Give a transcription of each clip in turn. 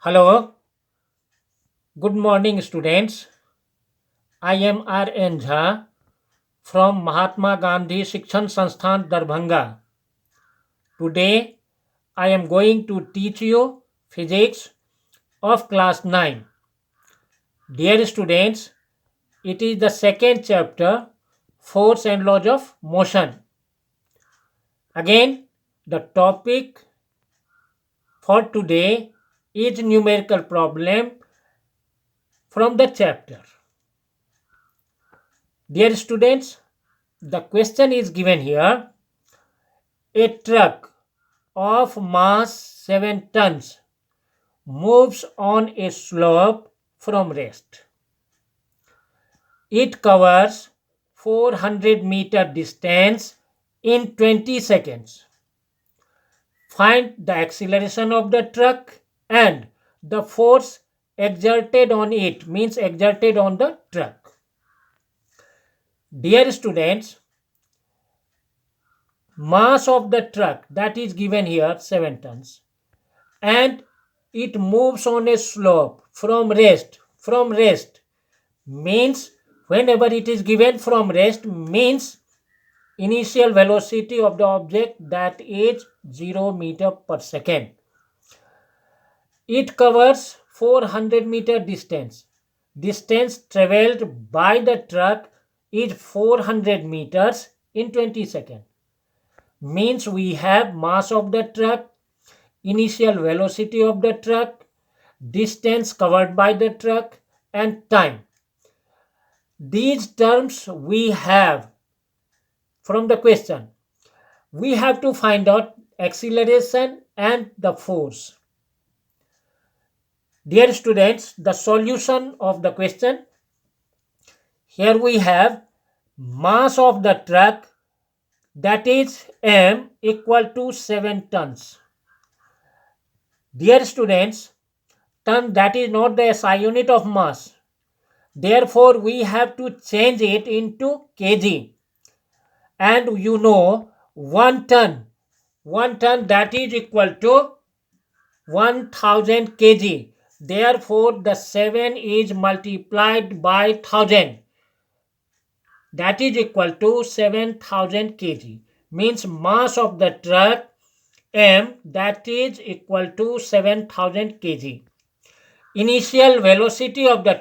Hello, good morning, students. I am R.N. Jha from Mahatma Gandhi Shikshan Sansthan, Darbhanga. Today, I am going to teach you physics of class 9. Dear students, it is the second chapter, Force and Laws of Motion. Again, the topic for today is numerical problem from the chapter. Dear students, the question is given here. A truck of mass 7 tons moves on a slope from rest. It covers 400-meter distance in 20 seconds. Find the acceleration of the truck and the force exerted on it, means exerted on the truck. Dear students, mass of the truck that is given here 7 tons, and it moves on a slope from rest means whenever it is given from rest means initial velocity of the object that is 0 meter per second. It covers 400-meter distance traveled by the truck is 400 meters in 20 seconds. Means we have mass of the truck, initial velocity of the truck, distance covered by the truck, and time. These terms we have from the question. We have to find out acceleration and the force. Dear students, the solution of the question. Here we have mass of the truck that is m equal to 7 tons. Dear students, ton that is not the SI unit of mass. Therefore, we have to change it into kg. And you know 1 ton that is equal to 1000 kg. Therefore, the 7 is multiplied by 1000. That is equal to 7000 kg. Means mass of the truck m that is equal to 7000 kg. Initial velocity of the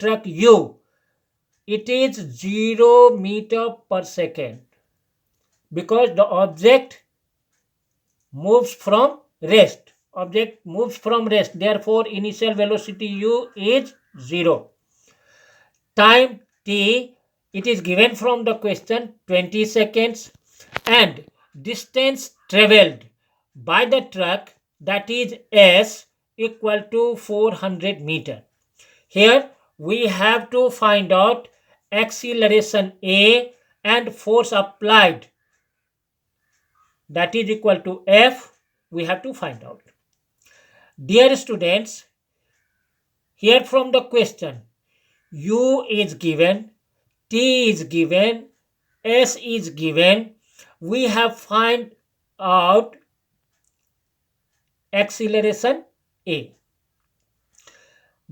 truck u, it is 0 meter per second because the object moves from rest. Therefore, initial velocity u is 0. Time t, it is given from the question 20 seconds, and distance traveled by the truck that is s equal to 400 meter. Here we have to find out acceleration a and force applied that is equal to f. We have to find out. Dear students, here from the question, u is given, t is given, s is given. We have find out acceleration a.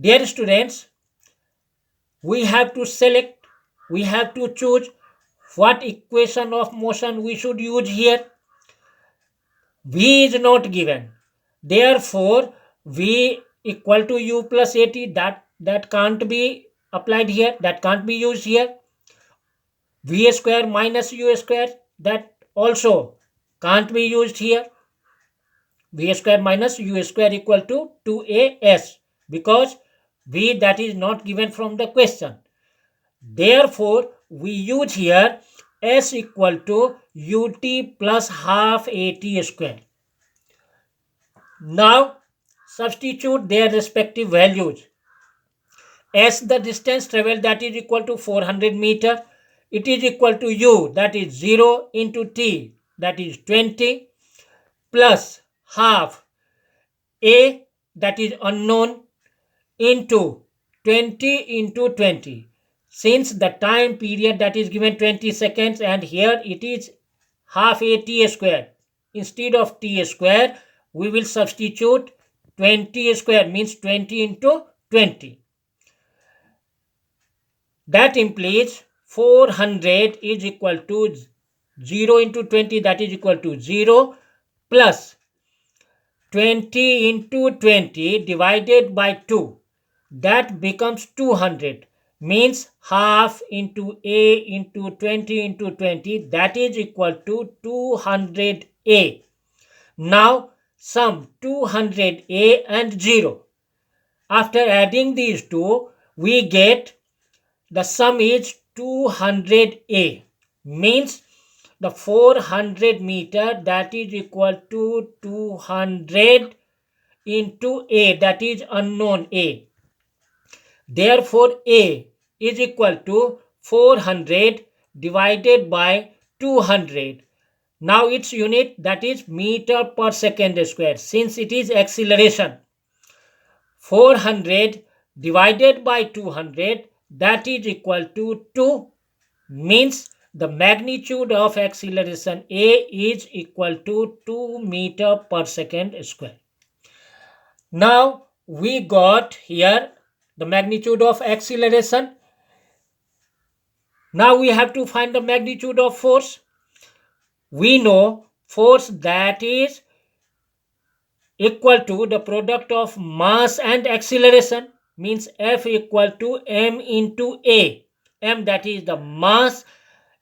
Dear students, we have to choose what equation of motion we should use here. V is not given. Therefore, V equal to u plus at, that can't be applied here, that can't be used here. V square minus u square, that also can't be used here. V square minus u square equal to 2as because V that is not given from the question. Therefore, we use here s equal to ut plus half at square. Now, substitute their respective values. S, the distance traveled, that is equal to 400 meter. It is equal to u, that is 0, into t, that is 20, plus half a, that is unknown, into 20 into 20. Since the time period that is given 20 seconds and here it is half a t square. Instead of t square, we will substitute 20 square, means 20 into 20. That implies 400 is equal to 0 into 20, that is equal to 0, plus 20 into 20 divided by 2, that becomes 200, means half into a into 20 into 20, that is equal to 200a. Now sum 200a and 0. After adding these two, we get the sum is 200a, means the 400 meter, that is equal to 200 into a, that is unknown a. Therefore a is equal to 400 divided by 200. Now its unit, that is meter per second square, since it is acceleration. 400 divided by 200, that is equal to 2, means the magnitude of acceleration a is equal to 2 meter per second square. Now we got here the magnitude of acceleration. Now we have to find the magnitude of force. We know force, that is equal to the product of mass and acceleration, means F equal to m into a. M, that is the mass,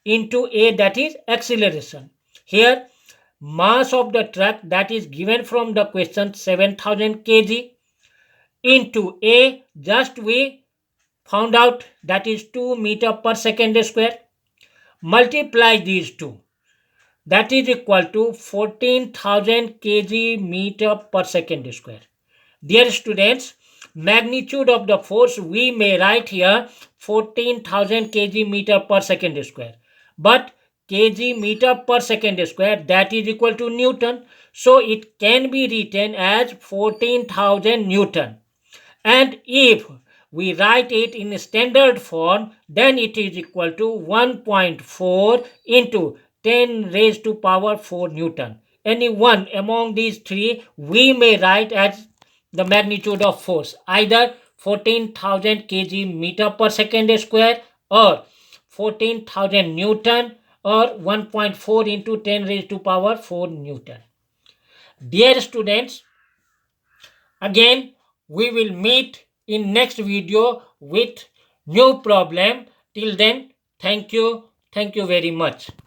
into a, that is acceleration. Here mass of the truck, that is given from the question, 7000 kg, into a, just we found out, that is 2 meter per second square. Multiply these two, that is equal to 14,000 kg meter per second square. Dear students, magnitude of the force we may write here 14,000 kg meter per second square, but kg meter per second square, that is equal to Newton, so it can be written as 14,000 Newton. And if we write it in standard form, then it is equal to 1.4 into 10 raised to power 4 Newton. Any one among these three we may write as the magnitude of force, either 14,000 kg meter per second square, or 14,000 Newton, or 1.4 into 10 raised to power 4 Newton. Dear students, again we will meet in next video with new problem. Till then, thank you very much.